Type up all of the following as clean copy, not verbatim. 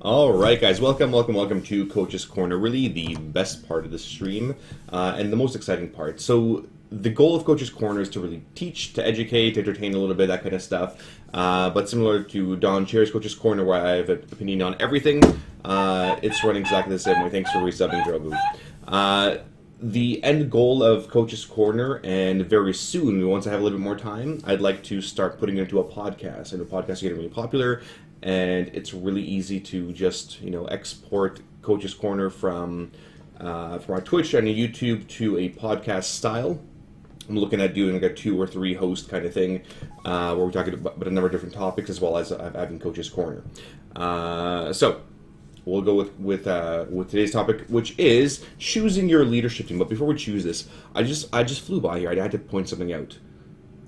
All right, guys, welcome to Coach's Corner. Really, the best part of the stream and the most exciting part. So, the goal of Coach's Corner is to really teach, to educate, to entertain a little bit, that kind of stuff. But similar to Don Chair's Coach's Corner, where I have an opinion on everything, it's running exactly the same way. Thanks for resubbing, Drogu. The end goal of Coach's Corner, and very soon, once I have a little bit more time, I'd like to start putting it into a podcast. And the podcasts are getting really popular, and it's really easy to just export Coach's Corner from our Twitch and YouTube to a podcast style. I'm looking at doing like a 2 or 3 host kind of thing, where we're talking about a number of different topics as well as having Coach's Corner. So we'll go with today's topic, which is choosing your leadership team. But before we choose this, I just flew by here. I had to point something out.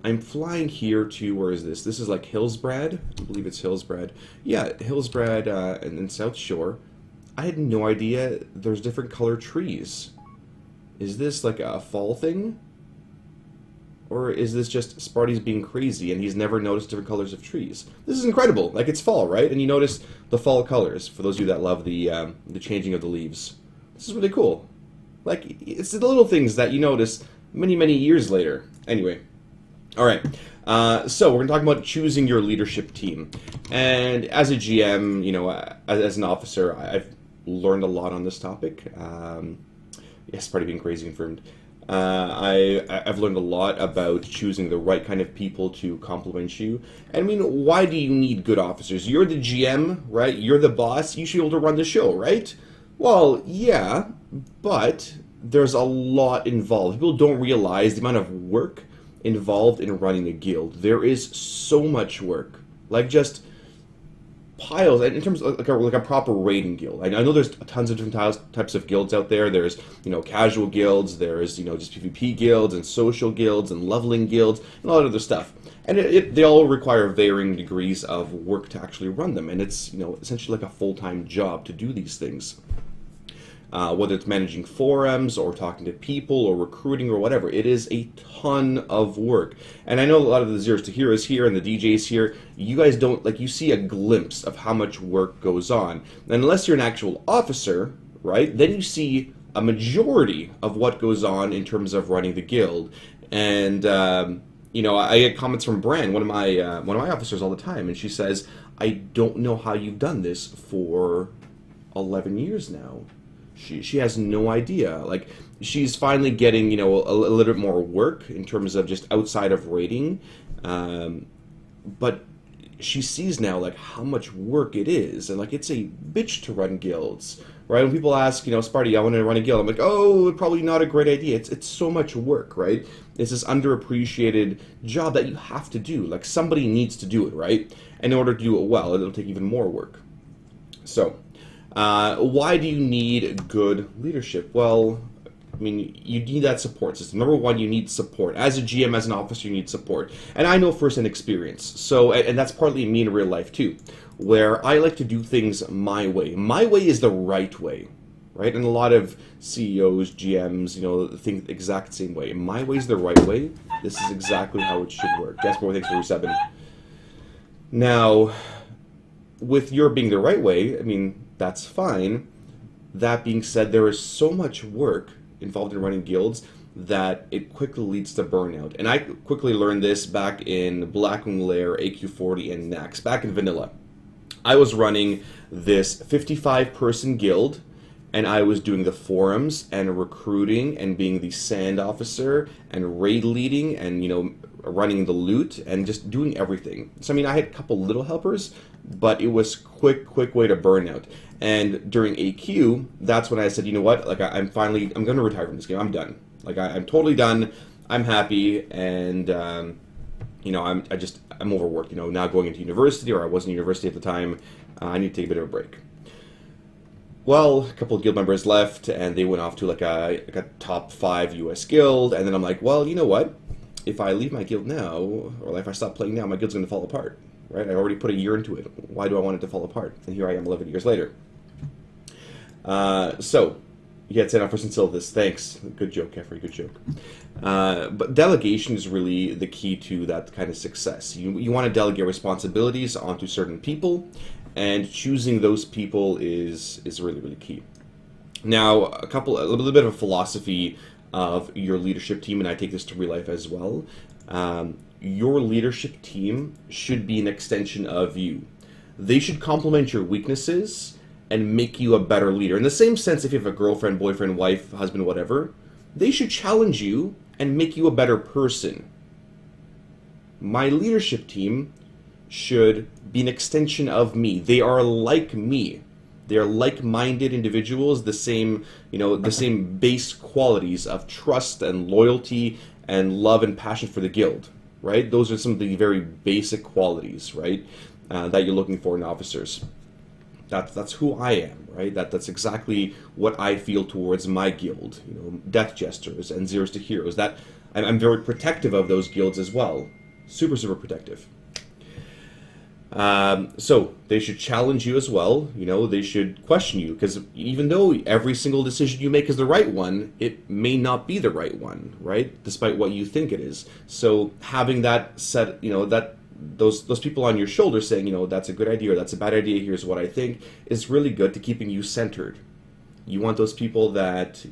I'm flying here to, where is this? This is like Hillsbrad. I believe it's Hillsbrad. Yeah, Hillsbrad and then South Shore. I had no idea there's different color trees. Is this like a fall thing? Or is this just Sparty's being crazy and he's never noticed different colors of trees? This is incredible. Like, it's fall, right? And you notice the fall colors, for those of you that love the changing of the leaves. This is really cool. Like, it's the little things that you notice many, many years later. Anyway. All right, so we're going to talk about choosing your leadership team. And as a GM, as an officer, I've learned a lot on this topic. Yes, part of being crazy confirmed. I've learned a lot about choosing the right kind of people to complement you. And I mean, why do you need good officers? You're the GM, right? You're the boss. You should be able to run the show, right? Well, yeah, but there's a lot involved. People don't realize the amount of work involved in running a guild. There is so much work, like just piles. And in terms of like a proper raiding guild, I know there's tons of different types of guilds out there. There's casual guilds, there's just PvP guilds and social guilds and leveling guilds and all that other stuff. And they all require varying degrees of work to actually run them. And it's essentially like a full-time job to do these things. Whether it's managing forums or talking to people or recruiting or whatever, it is a ton of work. And I know a lot of the Zeros to Heroes here and the DJs here, you guys don't, you see a glimpse of how much work goes on. And unless you're an actual officer, right, then you see a majority of what goes on in terms of running the guild. And, I get comments from Bran, one of my officers all the time, and she says, I don't know how you've done this for 11 years now. She has no idea. Like, she's finally getting, a little bit more work in terms of just outside of raiding. But she sees now, how much work it is. And, it's a bitch to run guilds, right? When people ask, Sparty, I want to run a guild. I'm like, oh, probably not a great idea. It's so much work, right? It's this underappreciated job that you have to do. Like, somebody needs to do it, right? And in order to do it well, it'll take even more work. So why do you need good leadership? Well, I mean, you need that support system. Number one, you need support. As a GM, as an officer, you need support. And I know firsthand experience. So, and that's partly me in real life too, where I like to do things my way. My way is the right way, right? And a lot of CEOs, GMs, think the exact same way. My way is the right way. This is exactly how it should work. Jasper, thanks for resubbing. Now, with your being the right way, I mean, that's fine. That being said, there is so much work involved in running guilds that it quickly leads to burnout. And I quickly learned this back in Blackwing Lair, AQ40, and Nax, back in Vanilla. I was running this 55-person guild, and I was doing the forums and recruiting and being the sand officer and raid leading and, running the loot and just doing everything. So, I mean, I had a couple little helpers, but it was quick way to burnout. And during AQ, that's when I said, you know what, I'm going to retire from this game. I'm done. I'm totally done. I'm happy. And, I'm overworked, now going into university, or I was in university at the time. I need to take a bit of a break. Well, a couple of guild members left, and they went off to a top 5 US guild. And then I'm like, well, you know what? If I leave my guild now, or if I stop playing now, my guild's going to fall apart, right? I already put a year into it. Why do I want it to fall apart? And here I am 11 years later. So, yeah, it's enough for Syllabus. Thanks. Good joke, Jeffrey. Good joke. But delegation is really the key to that kind of success. You want to delegate responsibilities onto certain people, and choosing those people is really, really key. Now, a little bit of a philosophy of your leadership team, and I take this to real life as well. Your leadership team should be an extension of you. They should complement your weaknesses and make you a better leader. In the same sense, if you have a girlfriend, boyfriend, wife, husband, whatever, they should challenge you and make you a better person. My leadership team should be an extension of me. They are like me. They are like-minded individuals, the same base qualities of trust and loyalty and love and passion for the guild, right? Those are some of the very basic qualities, right, that you're looking for in officers. That's who I am, right? That's exactly what I feel towards my guild, Death Jesters and Zeros to Heroes. That I'm very protective of those guilds as well, super protective. So they should challenge you as well. They should question you, because even though every single decision you make is the right one, it may not be the right one, right? Despite what you think it is. So having that set, those people on your shoulder saying, that's a good idea or that's a bad idea, here's what I think, is really good to keeping you centered. You want those people that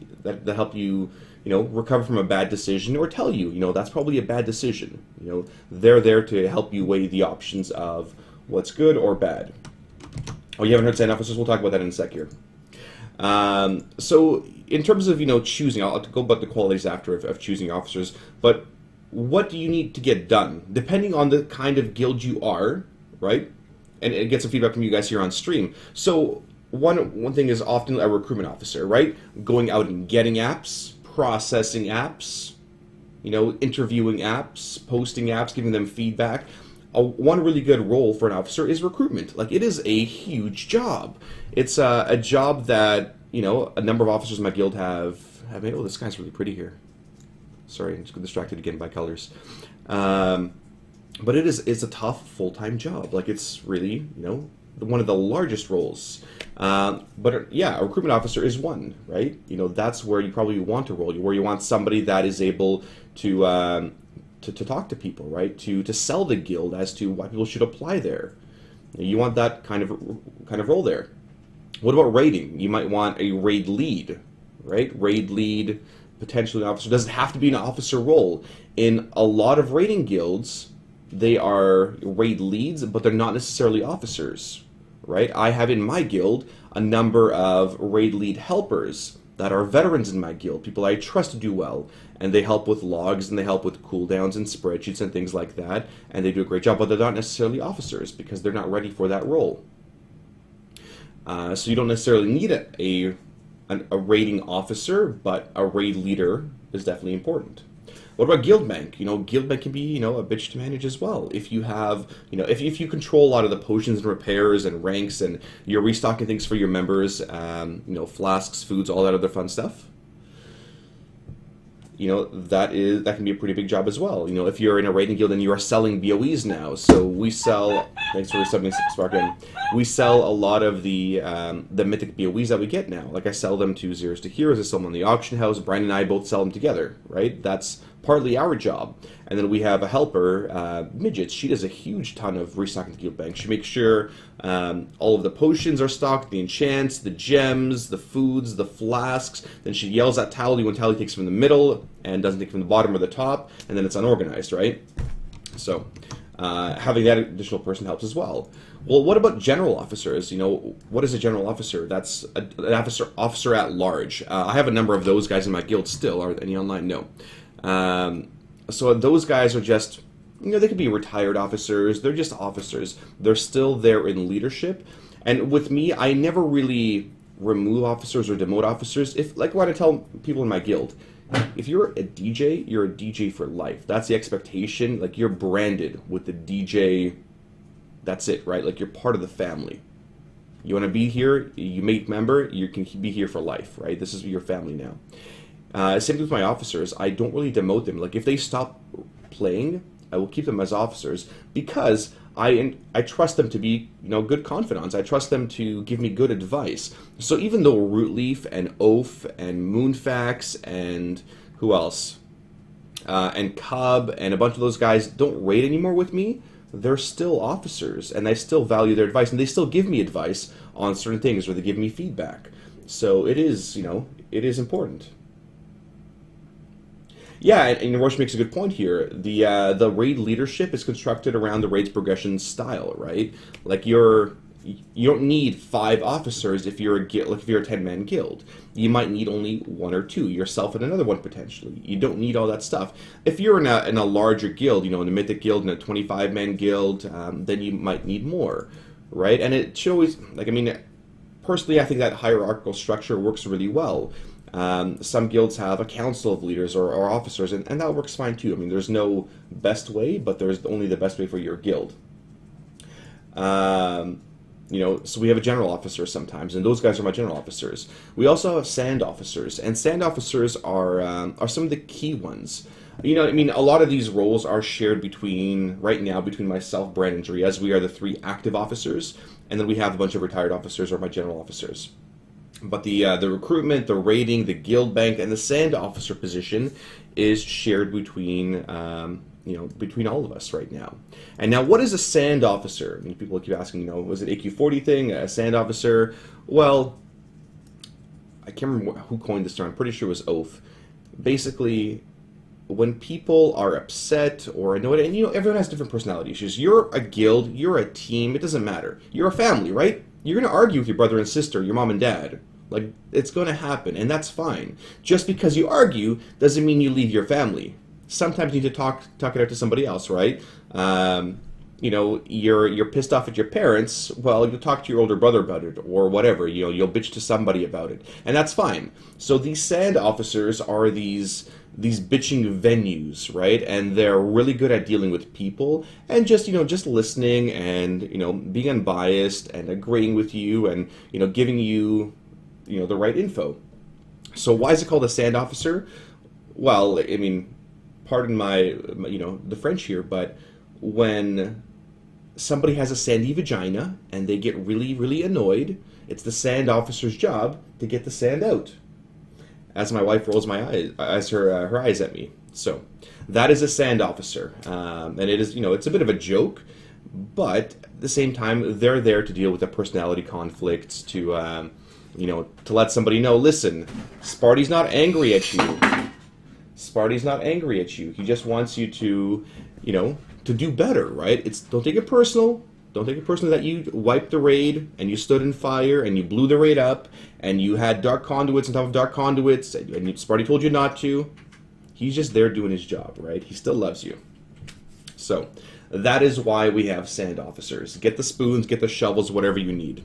help you, recover from a bad decision, or tell you, that's probably a bad decision. They're there to help you weigh the options of what's good or bad. Oh, you haven't heard Sand Officers? We'll talk about that in a sec here. So in terms of, choosing, I'll go about the qualities after of choosing officers, but what do you need to get done? Depending on the kind of guild you are, right? And get some feedback from you guys here on stream. So one thing is often a recruitment officer, right? Going out and getting apps, processing apps, interviewing apps, posting apps, giving them feedback. One really good role for an officer is recruitment. Like, it is a huge job. It's a job that, a number of officers in my guild have made. Oh, this guy's really pretty here. Sorry, I'm just distracted again by colors. But it's a tough full-time job. Like, it's really, one of the largest roles. But yeah, a recruitment officer is one, right? That's where you probably want to role, where you want somebody that is able to talk to people, right? To sell the guild as to why people should apply there. You want that kind of role there. What about raiding? You might want a raid lead, right? Raid lead, potentially an officer. Doesn't have to be an officer role. In a lot of raiding guilds, they are raid leads, but they're not necessarily officers, right? I have in my guild a number of raid lead helpers that are veterans in my guild, people I trust to do well, and they help with logs and they help with cooldowns and spreadsheets and things like that, and they do a great job, but they're not necessarily officers because they're not ready for that role. So you don't necessarily need a raiding officer, but a raid leader is definitely important. What about guild bank? Guild bank can be, a bitch to manage as well. If you have, if you control a lot of the potions and repairs and ranks, and you're restocking things for your members, flasks, foods, all that other fun stuff, that can be a pretty big job as well. If you're in a raiding guild and you are selling BOEs now, so we sell. Thanks for subbing, Sparkin. We sell a lot of the mythic BOEs that we get now. Like, I sell them to Zeros to Heroes. I sell them on the auction house. Brian and I both sell them together, right? That's partly our job. And then we have a helper, Midget. She does a huge ton of restocking the guild bank. She makes sure all of the potions are stocked, the enchants, the gems, the foods, the flasks. Then she yells at Tally when Tally takes from the middle and doesn't take from the bottom or the top, and then it's unorganized, right? So having that additional person helps as well. Well, what about general officers? What is a general officer? That's an officer at large. I have a number of those guys in my guild still. Are any online? No. So those guys are just, they could be retired officers. They're just officers. They're still there in leadership. And with me, I never really remove officers or demote officers. Like what I tell people in my guild, if you're a DJ, you're a DJ for life. That's the expectation. Like, you're branded with the DJ. That's it, right? Like, you're part of the family. You want to be here, you make member, you can be here for life, right? This is your family now. Same with my officers. I don't really demote them. Like, if they stop playing, I will keep them as officers because I trust them to be, good confidants. I trust them to give me good advice. So even though Rootleaf and Oaf and Moonfax and who else? And Cub and a bunch of those guys don't raid anymore with me, they're still officers, and I still value their advice, and they still give me advice on certain things, or they give me feedback. So it is, it is important. Yeah, and Roche makes a good point here. The raid leadership is constructed around the raid's progression style, right? Like you don't need 5 officers if you're a guild, like if you're a 10-man guild. You might need only 1 or 2, yourself and another one potentially. You don't need all that stuff. If you're in a larger guild, in a Mythic guild, in a 25-man guild, then you might need more, right? And it should always, personally, I think that hierarchical structure works really well. Some guilds have a council of leaders or officers, and that works fine too. There's no best way, but there's only the best way for your guild. So we have a general officer sometimes, and those guys are my general officers. We also have sand officers, and sand officers are some of the key ones. A lot of these roles are shared right now between myself, Brand, and Dre, as we are the 3 active officers, and then we have a bunch of retired officers or my general officers. But the recruitment, the raiding, the guild bank, and the sand officer position is shared between between all of us right now. And now, what is a sand officer? People keep asking, was it AQ40 thing, a sand officer? Well, I can't remember who coined this term. I'm pretty sure it was Oath. Basically, when people are upset or annoyed, and everyone has different personality issues. You're a guild, you're a team, it doesn't matter. You're a family, right? You're going to argue with your brother and sister, your mom and dad. It's going to happen, and that's fine. Just because you argue doesn't mean you leave your family. Sometimes you need to talk it out to somebody else, right? You're pissed off at your parents. Well, you'll talk to your older brother about it, or whatever. You'll bitch to somebody about it, and that's fine. So these sand officers are these bitching venues, right? And they're really good at dealing with people and just listening and being unbiased and agreeing with you and giving you the right info. So why is it called a sand officer? Well, pardon my the French here, but when somebody has a sandy vagina and they get really, really annoyed, it's the sand officer's job to get the sand out. As my wife rolls her eyes at me. So that is a sand officer, and it is it's a bit of a joke, but at the same time they're there to deal with the personality conflicts, to let somebody know, listen, Sparty's not angry at you. Sparty's not angry at you. He just wants you to, to do better, right? Don't take it personal. Don't take it personally that you wiped the raid and you stood in fire and you blew the raid up and you had dark conduits on top of dark conduits and Sparty told you not to. He's just there doing his job, right? He still loves you. So that is why we have sand officers. Get the spoons, get the shovels, whatever you need.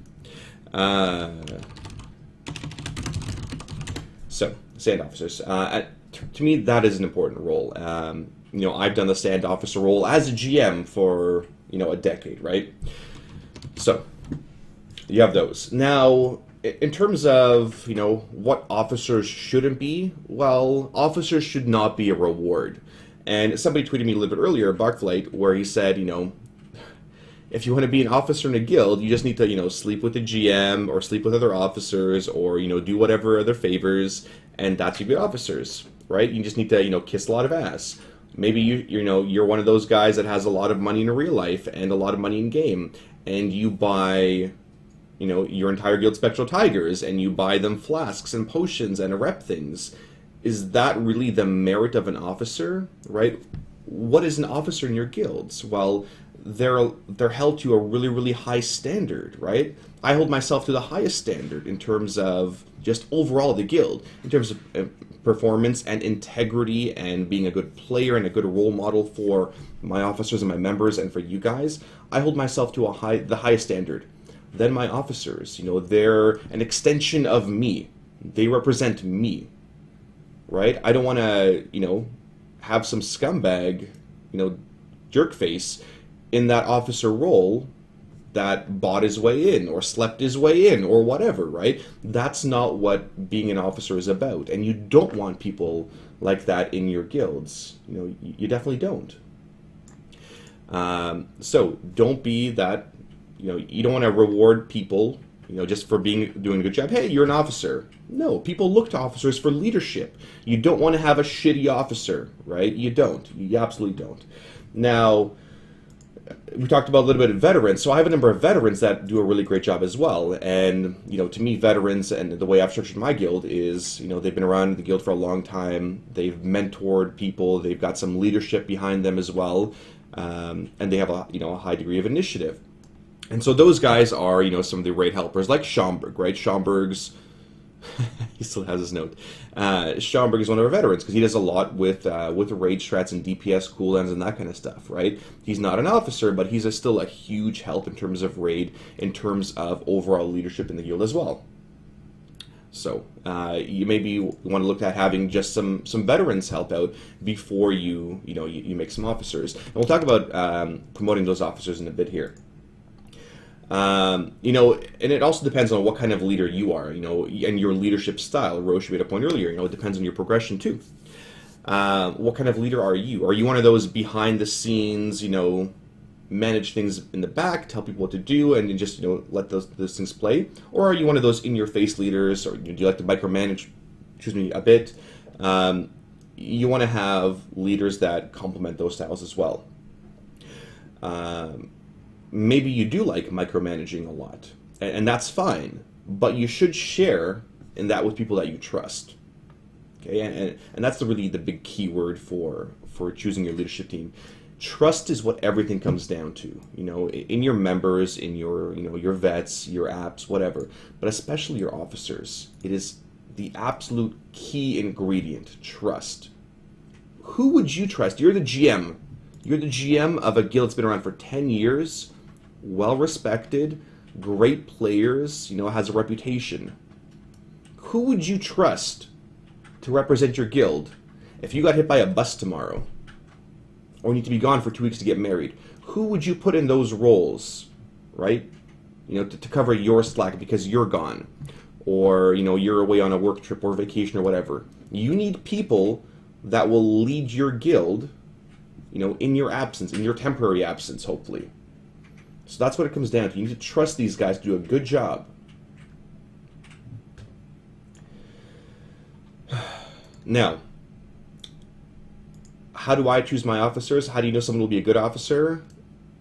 So sand officers. To me, that is an important role. I've done the sand officer role as a GM for a decade, right? So you have those. Now, in terms of what officers shouldn't be, well, officers should not be a reward. And somebody tweeted me a little bit earlier, Barkflight, where he said, if you want to be an officer in a guild, you just need to sleep with the GM or sleep with other officers or do whatever other favors, and that's your good officers, right? You just need to kiss a lot of ass. Maybe you're one of those guys that has a lot of money in real life and a lot of money in game, and you buy your entire guild Spectral Tigers, and you buy them flasks and potions and rep things. Is that really the merit of an officer, right? What is an officer in your guilds? Well, they're held to a really, really high standard, right? I hold myself to the highest standard in terms of just overall the guild, in terms of performance and integrity and being a good player and a good role model for my officers and my members and for you guys. I hold myself to the highest standard. Then my officers, they're an extension of me. They represent me, right? I don't want to, have some scumbag, jerkface in that officer role that bought his way in or slept his way in or whatever, right? That's not what being an officer is about. And you don't want people like that in your guilds. You definitely don't. So don't be that, you don't want to reward people, just for doing a good job. Hey, you're an officer. No, people look to officers for leadership. You don't want to have a shitty officer, right? You don't. You absolutely don't. Now, we talked about a little bit of veterans, so I have a number of veterans that do a really great job as well. And to me, veterans and the way I've structured my guild is, they've been around the guild for a long time. They've mentored people. They've got some leadership behind them as well, and they have a high degree of initiative. And so those guys are some of the raid helpers, like Schomburg, right? Schomburg's he still has his note. Schomburg is one of our veterans because he does a lot with raid strats and DPS cooldowns and that kind of stuff, right? He's not an officer, but he's still a huge help in terms of raid, in terms of overall leadership in the guild as well. So you maybe want to look at having just some veterans help out before you make some officers. And we'll talk about promoting those officers in a bit here. And it also depends on what kind of leader you are, and your leadership style. Roche made a point earlier, it depends on your progression too. What kind of leader are you? Are you one of those behind the scenes, manage things in the back, tell people what to do, and just, let those things play? Or are you one of those in-your-face leaders, or do you like to micromanage, a bit? You want to have leaders that complement those styles as well. Maybe you do like micromanaging a lot, and that's fine, but you should share in that with people that you trust. Okay, and that's really the big key word for choosing your leadership team. Trust is what everything comes down to, in your members, in your your vets, your apps, whatever, but especially your officers. It is the absolute key ingredient, trust. Who would you trust? You're the GM. You're the GM of a guild that's been around for 10 years, well-respected, great players, has a reputation. Who would you trust to represent your guild if you got hit by a bus tomorrow, or need to be gone for 2 weeks to get married? Who would you put in those roles, right? To cover your slack because you're gone, or, you're away on a work trip or vacation or whatever. You need people that will lead your guild, in your absence, in your temporary absence, hopefully. So that's what it comes down to. You need to trust these guys to do a good job. Now, how do I choose my officers? How do you know someone will be a good officer?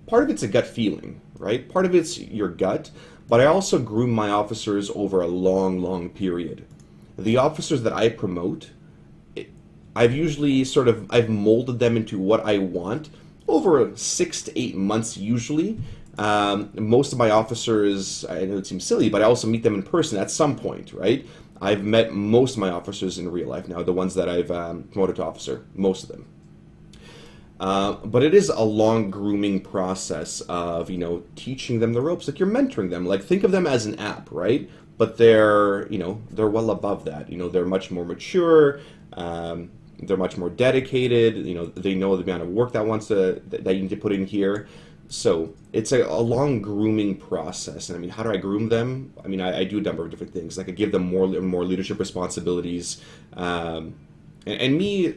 Part of it's a gut feeling, right? Part of it's your gut, but I also groom my officers over a long, long period. The officers that I promote, I've usually I've molded them into what I want over 6 to 8 months usually. Most of my officers, I know it seems silly, but I also meet them in person at some point, right? I've met most of my officers in real life now, the ones that I've promoted to officer, most of them. But it is a long grooming process of, teaching them the ropes, like you're mentoring them. Like, think of them as an app, right? But they're well above that. They're much more mature. They're much more dedicated. They know the amount of work that you need to put in here. So it's a long grooming process. And how do I groom them? I do a number of different things. Like, I give them more leadership responsibilities. And me,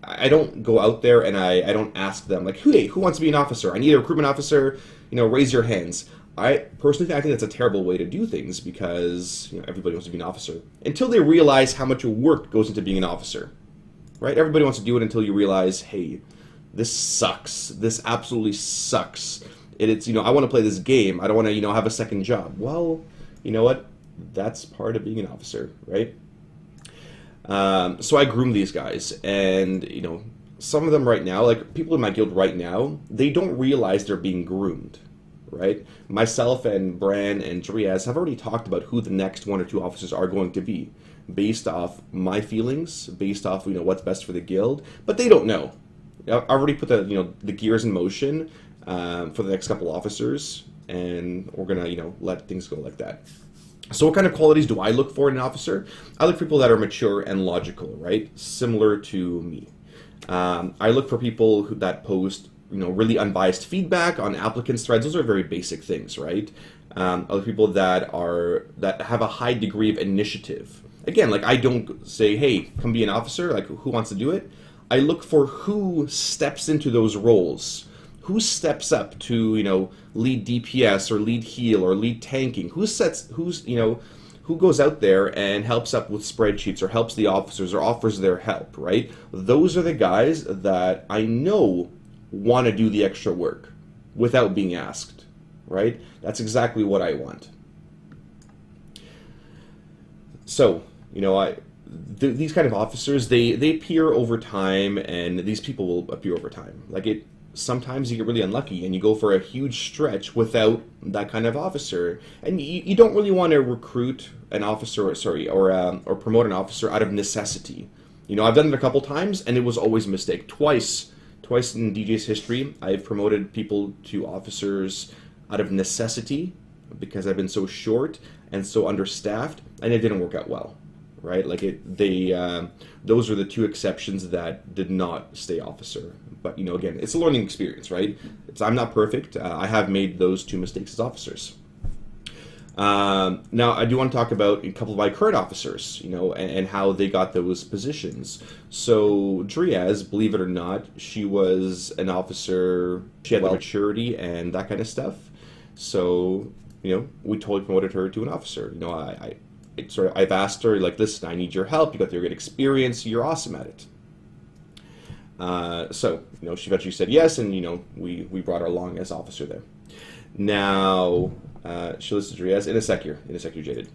I don't go out there and I don't ask them, like, hey, who wants to be an officer? I need a recruitment officer. Raise your hands. I personally think that's a terrible way to do things because everybody wants to be an officer until they realize how much work goes into being an officer, right? Everybody wants to do it until you realize, hey, this sucks. This absolutely sucks. It's I want to play this game. I don't want to have a second job. Well, you know what? That's part of being an officer, right? So I groom these guys, and some of them right now, like people in my guild right now, they don't realize they're being groomed. Right? Myself and Bran and Driaz have already talked about who the next 1 or 2 officers are going to be, based off my feelings, based off what's best for the guild. But they don't know. I've already put the gears in motion for the next couple officers, and we're gonna let things go like that. So what kind of qualities do I look for in an officer? I look for people that are mature and logical, right? Similar to me. I look for people that post really unbiased feedback on applicants' threads. Those are very basic things, right? Other people that have a high degree of initiative. Again, like, I don't say, hey, come be an officer. Like, who wants to do it? I look for who steps into those roles. Who steps up to lead DPS or lead heal or lead tanking? Who goes out there and helps up with spreadsheets or helps the officers or offers their help, right? Those are the guys that I know want to do the extra work. without being asked, right? That's exactly what I want. So, you know, these kind of officers, they appear over time, and these people will appear over time. Sometimes you get really unlucky and you go for a huge stretch without that kind of officer, and you don't really want to recruit an officer, or promote an officer out of necessity. You know, I've done it a couple times, and it was always a mistake. Twice in DJ's history, I've promoted people to officers out of necessity because I've been so short and so understaffed, and it didn't work out well, right? Those are the two exceptions that did not stay officer. But, you know, again, it's a learning experience, right? I'm not perfect. I have made those two mistakes as officers. Now, I do want to talk about a couple of my current officers, you know, and how they got those positions. So, Driaz, believe it or not, she was an officer. She had maturity and that kind of stuff. So, you know, we totally promoted her to an officer. You know, I've asked her, like, listen, I need your help. You got the great experience. You're awesome at it. So, you know, she eventually said yes, and, you know, we brought her along as officer there. Now, she listed her as in a sec, Jaded.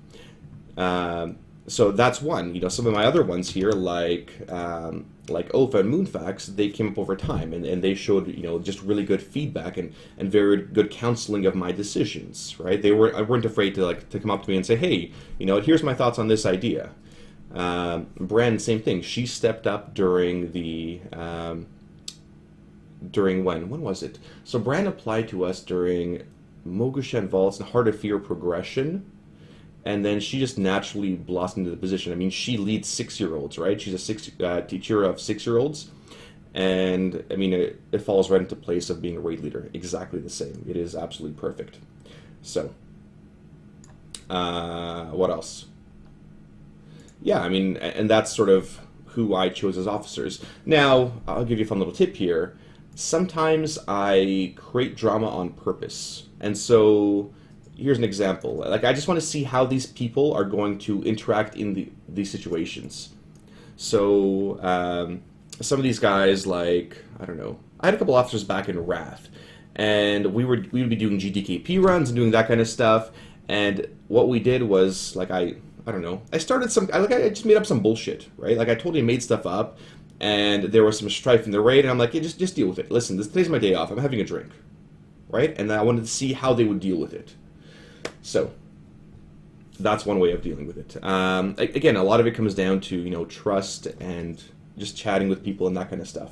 So that's one. You know, some of my other ones here, like OFA and Moonfax, they came up over time, and they showed, you know, just really good feedback and very good counseling of my decisions, right? I weren't afraid to come up to me and say, hey, you know, here's my thoughts on this idea. Bran, same thing. She stepped up during when was it? So Bran applied to us during Mogushan Vaults and Heart of Fear progression, and then she just naturally blossomed into the position. I mean, she leads 6-year-olds, right? She's a teacher of 6-year-olds, and I mean, it falls right into place of being a raid leader. Exactly the same. It is absolutely perfect. So, what else? Yeah, I mean, and that's sort of who I chose as officers. Now, I'll give you a fun little tip here. Sometimes I create drama on purpose. And so, here's an example. Like, I just want to see how these people are going to interact in these situations. So, some of these guys, like, I don't know, I had a couple officers back in Wrath, and we would be doing GDKP runs and doing that kind of stuff, and what we did was, like, I don't know, I just made up some bullshit, right? Like, I totally made stuff up, and there was some strife in the raid, and I'm like, yeah, just deal with it. Listen, today's my day off, I'm having a drink, right? And I wanted to see how they would deal with it. So, that's one way of dealing with it. Again, a lot of it comes down to, you know, trust and just chatting with people and that kind of stuff.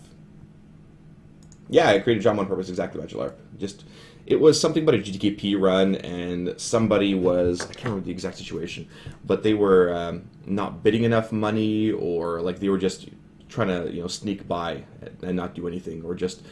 Yeah, I created drama on purpose, exactly, Bachelar. It was something about a GTKP run, and somebody was, I can't remember the exact situation, but they were not bidding enough money, or like they were just trying to, you know, sneak by and not do anything, or just,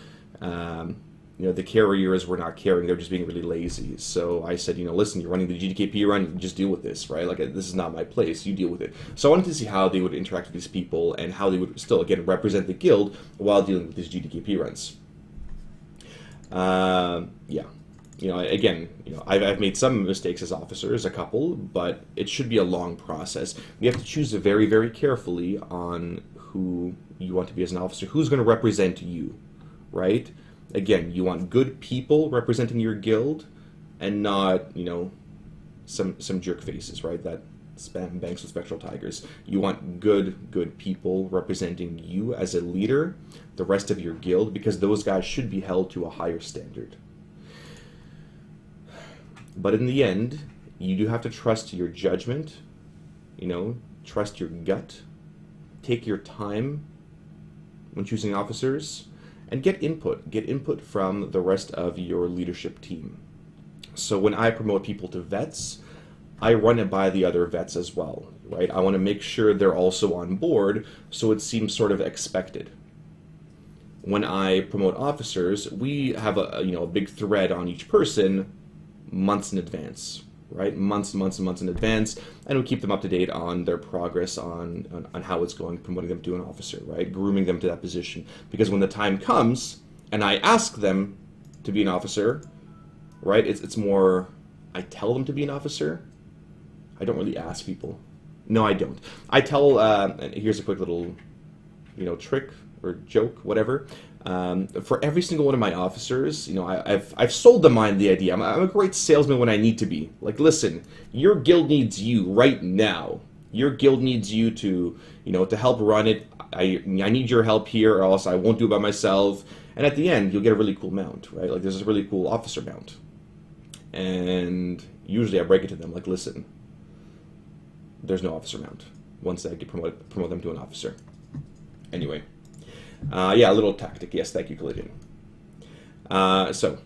you know, the carriers were not caring, they were just being really lazy. So I said, you know, listen, you're running the GTKP run, just deal with this, right? Like, this is not my place, you deal with it. So I wanted to see how they would interact with these people, and how they would still, again, represent the guild while dealing with these GTKP runs. Yeah, you know, again, you know, I've made some mistakes as officers, a couple, but it should be a long process. You have to choose very, very carefully on who you want to be as an officer, who's going to represent you, right? Again, you want good people representing your guild, and not, you know, some jerk faces, right? That spam banks with spectral tigers. You want good people representing you as a leader, the rest of your guild, because those guys should be held to a higher standard. But in the end, you do have to trust your judgment, you know, trust your gut, take your time when choosing officers, and get input from the rest of your leadership team. So when I promote people to vets, I run it by the other vets as well, right? I want to make sure they're also on board, so it seems sort of expected. When I promote officers, we have a big thread on each person months in advance, right? Months in advance, and we keep them up to date on their progress on how it's going, promoting them to an officer, right? Grooming them to that position. Because when the time comes, and I ask them to be an officer, right? It's more, I tell them to be an officer. I don't really ask people. No, I don't. I tell, and here's a quick little trick or joke, whatever. For every single one of my officers, I've sold them on the idea. I'm a great salesman when I need to be. Like, listen, your guild needs you right now. Your guild needs you to help run it. I need your help here, or else I won't do it by myself. And at the end, you'll get a really cool mount, right? Like, there's this really cool officer mount. And usually I break it to them, like, listen, there's no officer mount once I promote them to an officer. Anyway. Yeah, a little tactic. Yes, thank you, Collidian. So,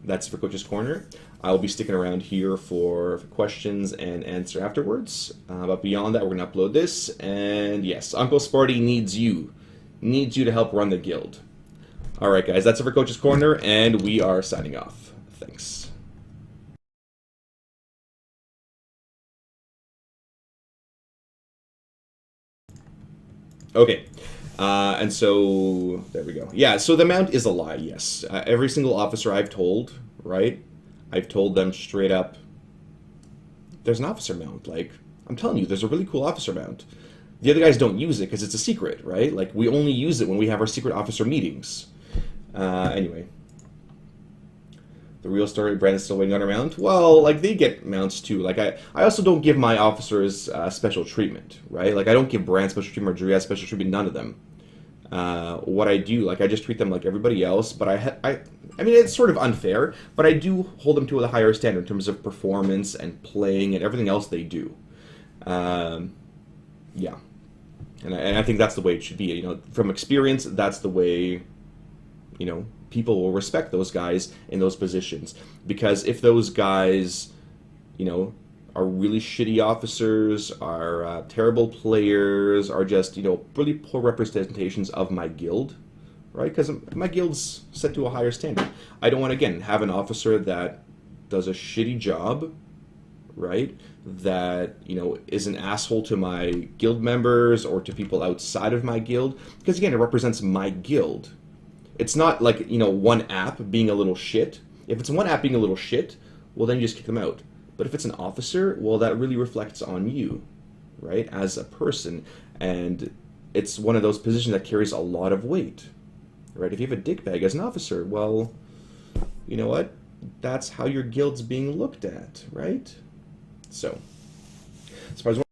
that's for Coach's Corner. I'll be sticking around here for questions and answer afterwards. But beyond that, we're going to upload this. And yes, Uncle Sparty needs you. Needs you to help run the guild. Alright, guys, that's it for Coach's Corner, and we are signing off. Thanks. Okay. And so, there we go. Yeah, so the mount is a lie, yes. Every single officer I've told, right? I've told them straight up, there's an officer mount. Like, I'm telling you, there's a really cool officer mount. The other guys don't use it because it's a secret, right? Like, we only use it when we have our secret officer meetings. Anyway. The real story, Brandon's still waiting on a mount. Well, like, they get mounts too. Like, I also don't give my officers special treatment, right? Like, I don't give Brand special treatment or Dryad special treatment, none of them. What I do, like, I just treat them like everybody else, but I mean, it's sort of unfair, but I do hold them to a higher standard in terms of performance and playing and everything else they do. Yeah. And I think that's the way it should be. From experience, that's the way, people will respect those guys in those positions. Because if those guys, are really shitty officers, are terrible players, are just, really poor representations of my guild, right? Because my guild's set to a higher standard. I don't want to, again, have an officer that does a shitty job, right? That, is an asshole to my guild members or to people outside of my guild. Because, again, it represents my guild. It's not like, one app being a little shit. If it's one app being a little shit, well, then you just kick them out. But if it's an officer, well, that really reflects on you, right, as a person. And it's one of those positions that carries a lot of weight, right? If you have a dickbag as an officer, well, you know what? That's how your guild's being looked at, right? So, as far as